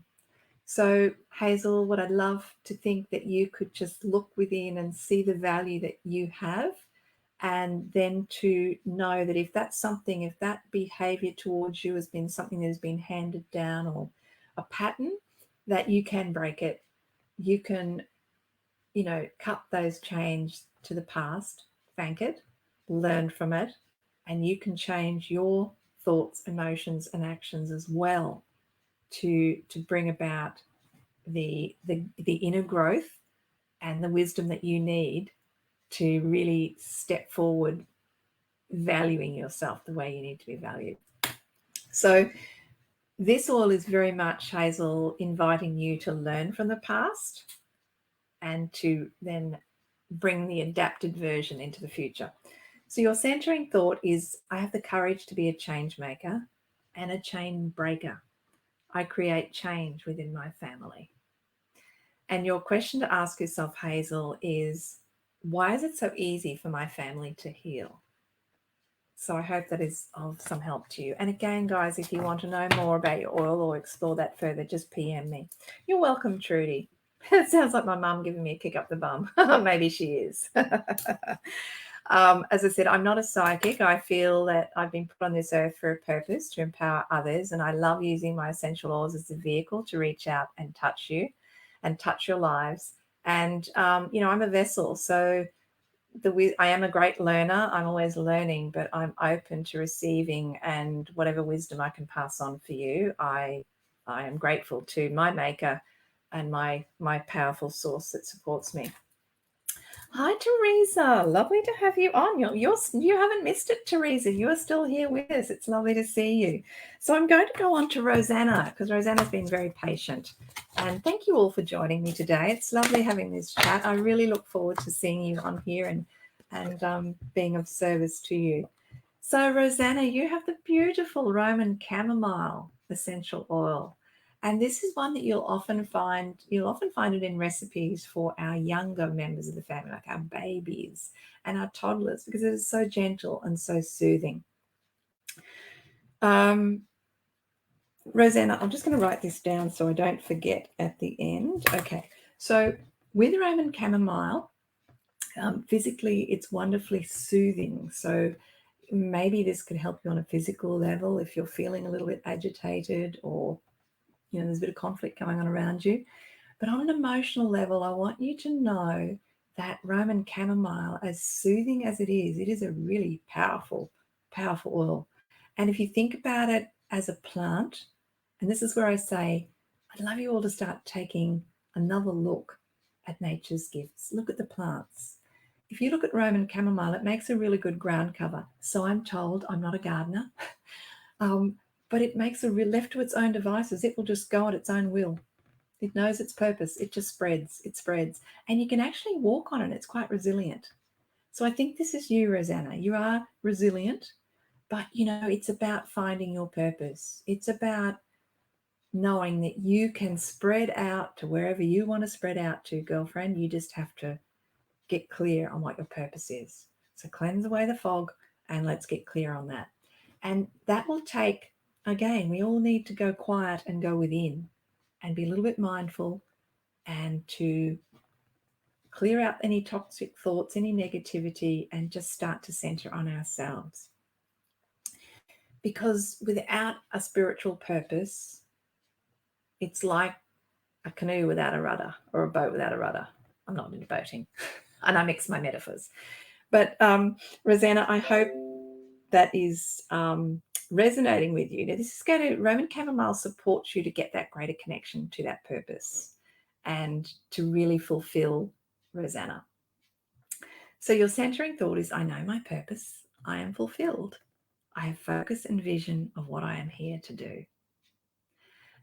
So, Hazel, what I'd love to think that you could just look within and see the value that you have, and then to know that if that behavior towards you has been something that has been handed down or a pattern, that you can break it. You can, cut those chains to the past, thank it, learn from it, and you can change your thoughts, emotions, and actions as well to bring about the inner growth and the wisdom that you need to really step forward, valuing yourself the way you need to be valued. So this oil is very much, Hazel, inviting you to learn from the past and to then bring the adapted version into the future. So your centering thought is, I have the courage to be a change maker and a chain breaker. I create change within my family. And your question to ask yourself, Hazel, is, why is it so easy for my family to heal? So I hope that is of some help to you. And again, guys, if you want to know more about your oil or explore that further, just PM me. You're welcome, Trudy. It sounds like my mum giving me a kick up the bum. Maybe she is. As I said, I'm not a psychic. I feel that I've been put on this earth for a purpose, to empower others. And I love using my essential oils as a vehicle to reach out and touch you and touch your lives. And, I'm a vessel. So I am a great learner. I'm always learning, but I'm open to receiving, and whatever wisdom I can pass on for you, I am grateful to my maker and my powerful source that supports me. Hi, Teresa. Lovely to have you on. You haven't missed it, Teresa. You are still here with us. It's lovely to see you. So I'm going to go on to Rosanna, because Rosanna's been very patient. And thank you all for joining me today. It's lovely having this chat. I really look forward to seeing you on here and being of service to you. So Rosanna, you have the beautiful Roman chamomile essential oil. And this is one that you'll often find it in recipes for our younger members of the family, like our babies and our toddlers, because it is so gentle and so soothing. Rosanna, I'm just going to write this down so I don't forget at the end. Okay, so with Roman chamomile, physically it's wonderfully soothing. So maybe this could help you on a physical level if you're feeling a little bit agitated, or there's a bit of conflict going on around you. But on an emotional level, I want you to know that Roman chamomile, as soothing as it is a really powerful, powerful oil. And if you think about it as a plant, and this is where I say, I'd love you all to start taking another look at nature's gifts. Look at the plants. If you look at Roman chamomile, it makes a really good ground cover. So I'm told, I'm not a gardener. But it makes left to its own devices, it will just go at its own will. It knows its purpose. It just spreads. It spreads. And you can actually walk on it. It's quite resilient. So I think this is you, Rosanna. You are resilient, but, it's about finding your purpose. It's about knowing that you can spread out to wherever you want to spread out to, girlfriend. You just have to get clear on what your purpose is. So cleanse away the fog and let's get clear on that. And that will take, again, we all need to go quiet and go within and be a little bit mindful, and to clear out any toxic thoughts, any negativity, and just start to center on ourselves. Because without a spiritual purpose, it's like a canoe without a rudder, or a boat without a rudder. I'm not into boating, and I mix my metaphors. But Rosanna, I hope that is resonating with you. Now, this is going to, Roman chamomile supports you to get that greater connection to that purpose and to really fulfill, Rosanna. So your centering thought is, I know my purpose, I am fulfilled. I have focus and vision of what I am here to do.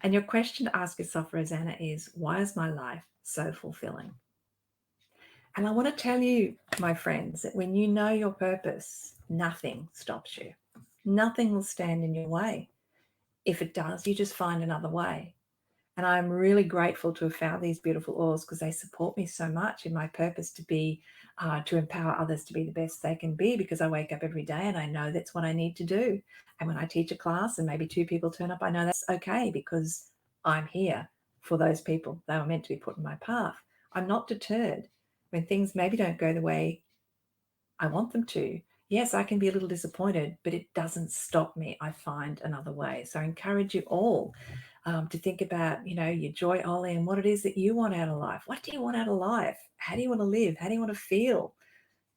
And your question to ask yourself, Rosanna, is why is my life so fulfilling? And I want to tell you, my friends, that when you know your purpose, nothing stops you. Nothing will stand in your way. If it does, you just find another way. And I'm really grateful to have found these beautiful oils because they support me so much in my purpose to be, to empower others to be the best they can be, because I wake up every day and I know that's what I need to do. And when I teach a class and maybe 2 people turn up, I know that's okay because I'm here for those people. They were meant to be put in my path. I'm not deterred when things maybe don't go the way I want them to. Yes, I can be a little disappointed, but it doesn't stop me. I find another way. So I encourage you all to think about, your joy, Ollie, and what it is that you want out of life. What do you want out of life? How do you want to live? How do you want to feel?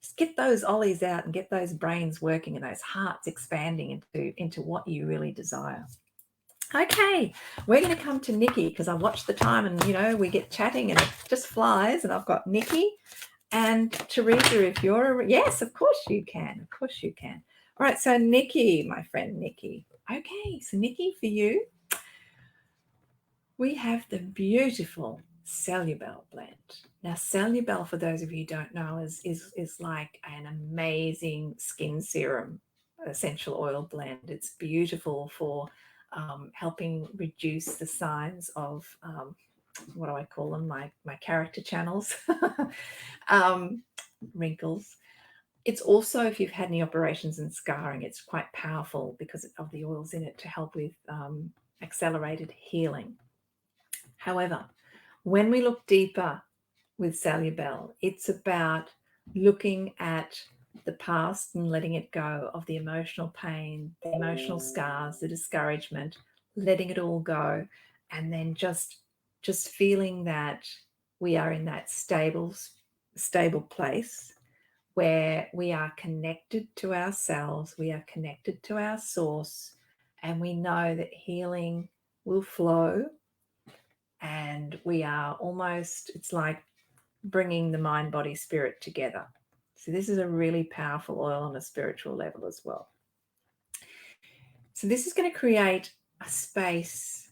Just get those Ollies out and get those brains working and those hearts expanding into what you really desire. Okay, we're going to come to Nikki because I watched the time and, we get chatting and it just flies. And I've got Nikki and Teresa, if you're yes, of course you can. Of course you can. All right, so Nikki, my friend Nikki. Okay, so Nikki, for you, we have the beautiful Cellubell Blend. Now, Cellubell, for those of you who don't know, is like an amazing skin serum essential oil blend. It's beautiful for helping reduce the signs of what do I call them? My character channels, wrinkles. It's also, if you've had any operations and scarring, it's quite powerful because of the oils in it to help with accelerated healing. However, when we look deeper with Cellubell, it's about looking at the past and letting it go of the emotional pain, the emotional scars, the discouragement, letting it all go, and then just feeling that we are in that stable place where we are connected to ourselves, we are connected to our source, and we know that healing will flow. And we are almost, it's like bringing the mind, body, spirit together. So this is a really powerful oil on a spiritual level as well. So this is going to create a space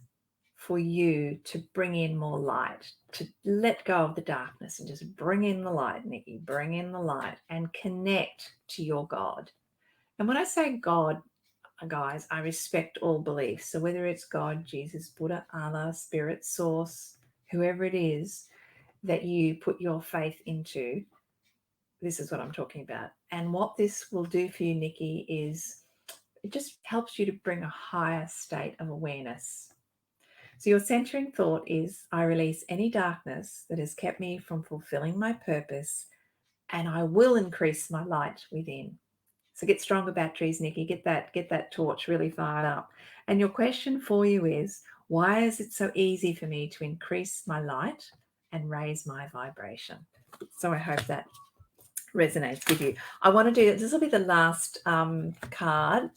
for you to bring in more light, to let go of the darkness and just bring in the light, Nikki, bring in the light and connect to your God. And when I say God, guys, I respect all beliefs. So whether it's God, Jesus, Buddha, Allah, spirit, source, whoever it is that you put your faith into, this is what I'm talking about. And what this will do for you, Nikki, is it just helps you to bring a higher state of awareness. So your centering thought is, I release any darkness that has kept me from fulfilling my purpose, and I will increase my light within. So get stronger batteries, Nikki. Get that torch really fired up. And your question for you is, why is it so easy for me to increase my light and raise my vibration? So I hope that resonates with you. I want to do this will be the last card.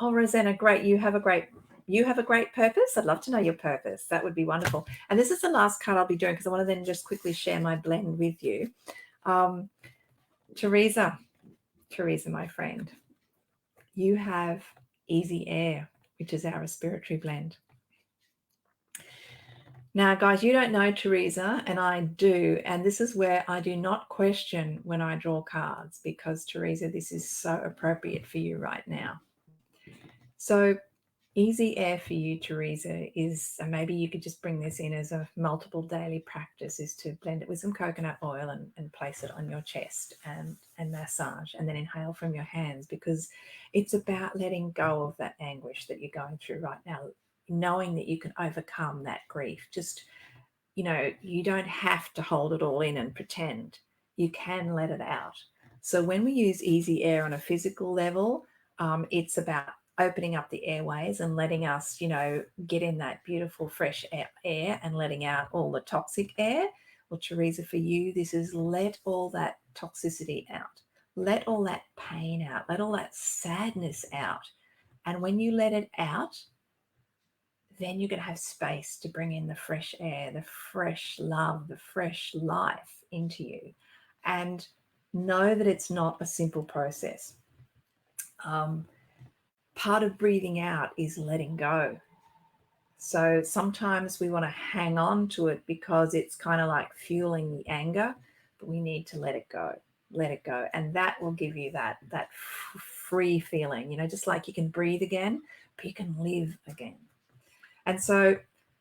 Rosanna, great. You have a great purpose. I'd love to know your purpose. That would be wonderful. And this is the last card I'll be doing because I want to then just quickly share my blend with you. Teresa, my friend, you have Easy Air, which is our respiratory blend. Now, guys, you don't know Teresa, and I do, and this is where I do not question when I draw cards because, Teresa, this is so appropriate for you right now. So Easy Air for you, Teresa, is, and maybe you could just bring this in as a multiple daily practice, is to blend it with some coconut oil and place it on your chest and massage and then inhale from your hands, because it's about letting go of that anguish that you're going through right now, knowing that you can overcome that grief. Just, you don't have to hold it all in and pretend. You can let it out. So when we use Easy Air on a physical level, it's about opening up the airways and letting us, get in that beautiful fresh air and letting out all the toxic air. Well, Teresa, for you, this is let all that toxicity out. Let all that pain out. Let all that sadness out. And when you let it out, then you're going to have space to bring in the fresh air, the fresh love, the fresh life into you. And know that it's not a simple process. Part of breathing out is letting go. So sometimes we want to hang on to it because it's kind of like fueling the anger, but we need to let it go. Let it go. And that will give you that free feeling, you know, just like you can breathe again, but you can live again. And so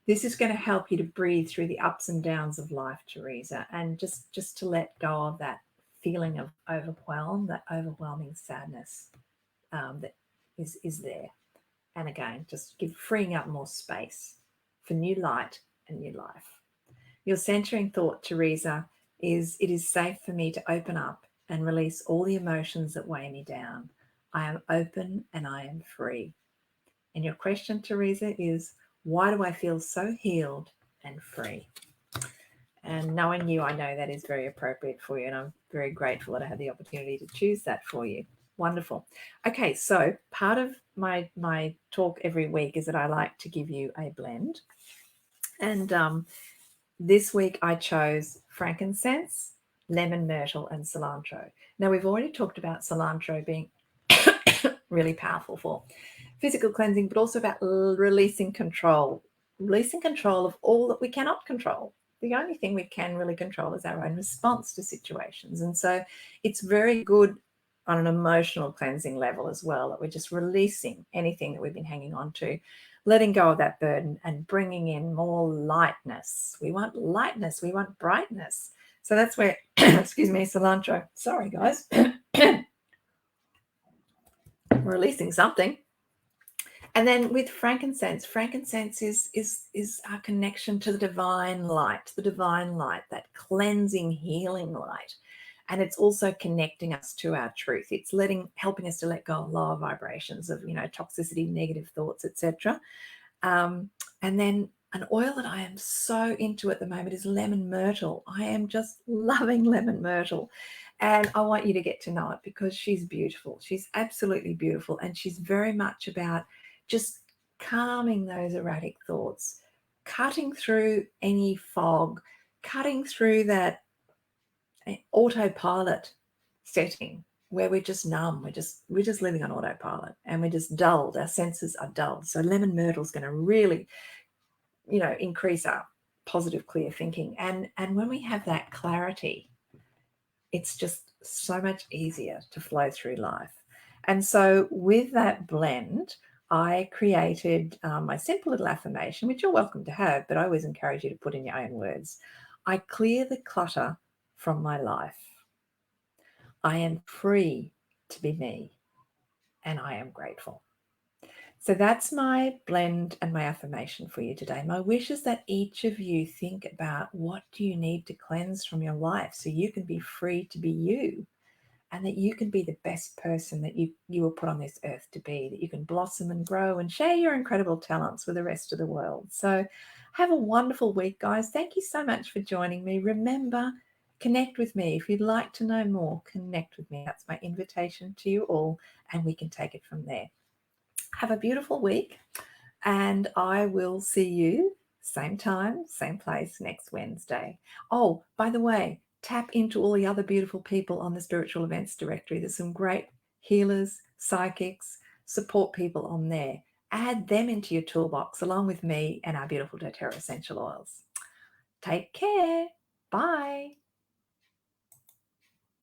this is going to help you to breathe through the ups and downs of life, Teresa, and just to let go of that feeling of overwhelm, that overwhelming sadness that is there. And again, just freeing up more space for new light and new life. Your centering thought, Teresa, is it is safe for me to open up and release all the emotions that weigh me down. I am open and I am free. And your question, Teresa, is why do I feel so healed and free? And knowing you, I know that is very appropriate for you. And I'm very grateful that I had the opportunity to choose that for you. Wonderful. Okay, so part of my talk every week is that I like to give you a blend. And this week I chose frankincense, lemon myrtle, and cilantro. Now, we've already talked about cilantro being really powerful for physical cleansing, but also about releasing control of all that we cannot control. The only thing we can really control is our own response to situations. And so it's very good on an emotional cleansing level as well, that we're just releasing anything that we've been hanging on to, letting go of that burden and bringing in more lightness. We want lightness. We want brightness. So that's where, excuse me, cilantro. Sorry, guys. Releasing something. And then with frankincense is our connection to the divine light, that cleansing, healing light. And it's also connecting us to our truth. It's helping us to let go of lower vibrations of, you know, toxicity, negative thoughts, etc. And then an oil that I am so into at the moment is lemon myrtle. I am just loving lemon myrtle. And I want you to get to know it because she's beautiful. She's absolutely beautiful. And she's very much about just calming those erratic thoughts, cutting through any fog, cutting through that autopilot setting where we're just numb, we're just living on autopilot and we're just dulled. Our senses are dulled. So lemon myrtle is going to really, you know, increase our positive, clear thinking. And when we have that clarity, it's just so much easier to flow through life. And so with that blend, I created my simple little affirmation, which you're welcome to have, but I always encourage you to put in your own words. I clear the clutter from my life. I am free to be me, and I am grateful. So that's my blend and my affirmation for you today. My wish is that each of you think about what do you need to cleanse from your life so you can be free to be you, and that you can be the best person that you were put on this earth to be, that you can blossom and grow and share your incredible talents with the rest of the world. So have a wonderful week, guys. Thank you so much for joining me. Remember, connect with me. If you'd like to know more, connect with me. That's my invitation to you all, and we can take it from there. Have a beautiful week, and I will see you same time, same place next Wednesday. Oh, by the way, tap into all the other beautiful people on the Spiritual Events Directory. There's some great healers, psychics, support people on there. Add them into your toolbox along with me and our beautiful doTERRA essential oils. Take care. Bye.